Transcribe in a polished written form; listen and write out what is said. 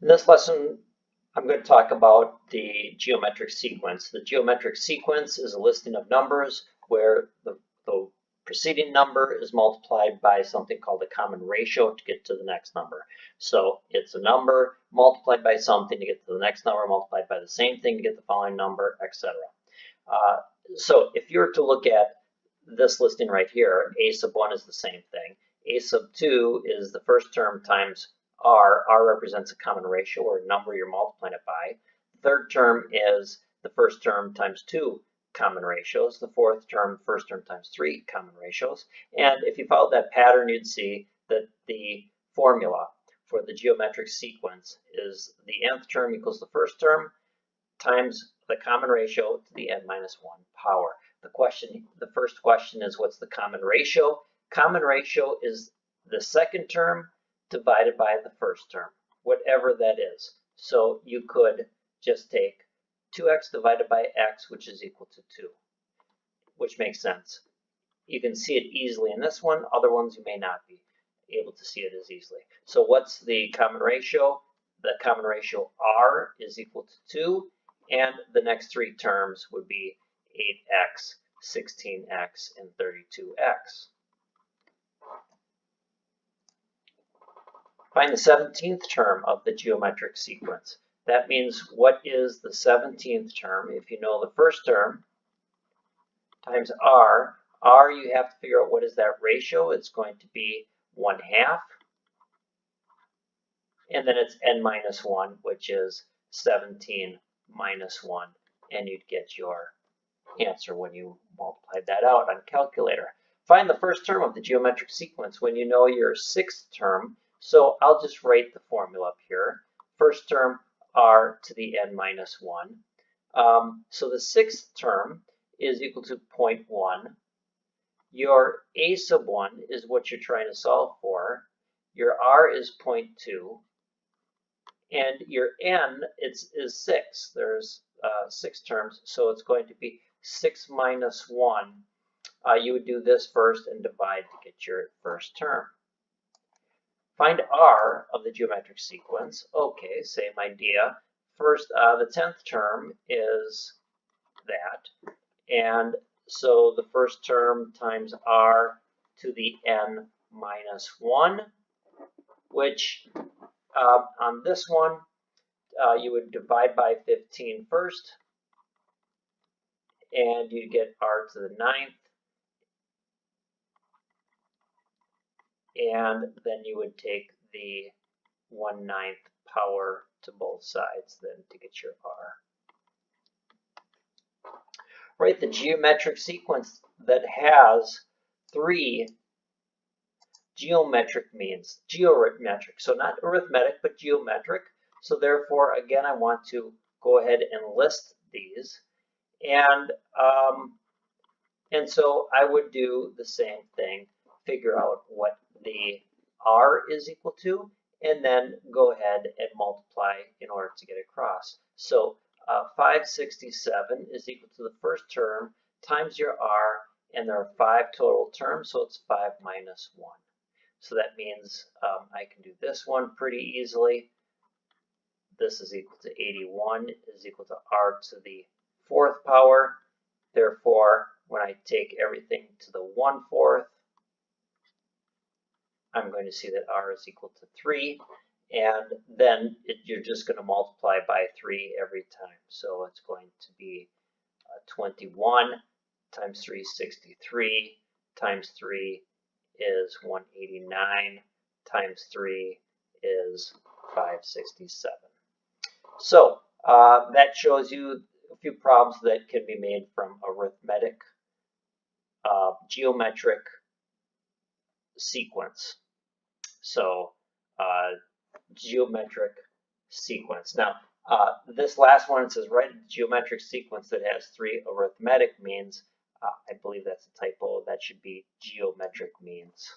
In this lesson, I'm going to talk about the geometric sequence. The geometric sequence is a listing of numbers where the preceding number is multiplied by something called a common ratio to get to the next number. So it's a number multiplied by something to get to the next number, multiplied by the same thing to get the following number, etc. So if you were to look at this listing right here, a sub 1 is the same thing. A sub 2 is the first term times r. R represents a common ratio or a number you're multiplying it by. The third term is the first term times 2 common ratios. The fourth term, first term times 3 common ratios. And if you followed that pattern, you'd see that the formula for the geometric sequence is the nth term equals the first term times the common ratio to the n minus 1 power. The first question is, what's the common ratio? Common ratio is the second term divided by the first term, whatever that is. So you could just take 2x divided by x, which is equal to 2, which makes sense. You can see it easily in this one. Other ones you may not be able to see it as easily. So what's the common ratio? The common ratio r is equal to 2, and the next three terms would be 8x, 16x, and 32x. Find the 17th term of the geometric sequence. That means, what is the 17th term? If you know the first term times r, you have to figure out what is that ratio. It's going to be 1/2. And then it's n minus 1, which is 17 minus 1. And you'd get your answer when you multiplied that out on calculator. Find the first term of the geometric sequence when you know your sixth term. So I'll just write the formula up here. First term, r to the n minus 1. So the sixth term is equal to 0.1. Your a sub 1 is what you're trying to solve for. Your r is 0.2. And your n is 6. There's 6 terms, so it's going to be 6 minus 1. You would do this first and divide to get your first term. Find r of the geometric sequence. Okay, same idea. First, the 10th term is that. And so the first term times r to the n minus 1, which on this one, you would divide by 15 first, and you get r to the 9th, and then you would take the 1/9 power to both sides then to get your r. Write the geometric sequence that has 3 geometric means. Geometric, so not arithmetic, but geometric. So therefore, again, I want to go ahead and list these. And so I would do the same thing, figure out what the r is equal to, and then go ahead and multiply in order to get across. So 567 is equal to the first term times your r, and there are 5 total terms, so it's 5 minus 1. So that means I can do this one pretty easily. This is equal to 81 is equal to r to the 4th power. Therefore, when I take everything to the 1/4, I'm going to see that r is equal to 3. And then you're just going to multiply by 3 every time. So it's going to be 21 times 3 is 63, times 3 is 189, times 3 is 567. So that shows you a few problems that can be made from arithmetic, geometric sequence. So geometric sequence. Now, this last one, it says write a geometric sequence that has 3 arithmetic means. I believe that's a typo. That should be geometric means.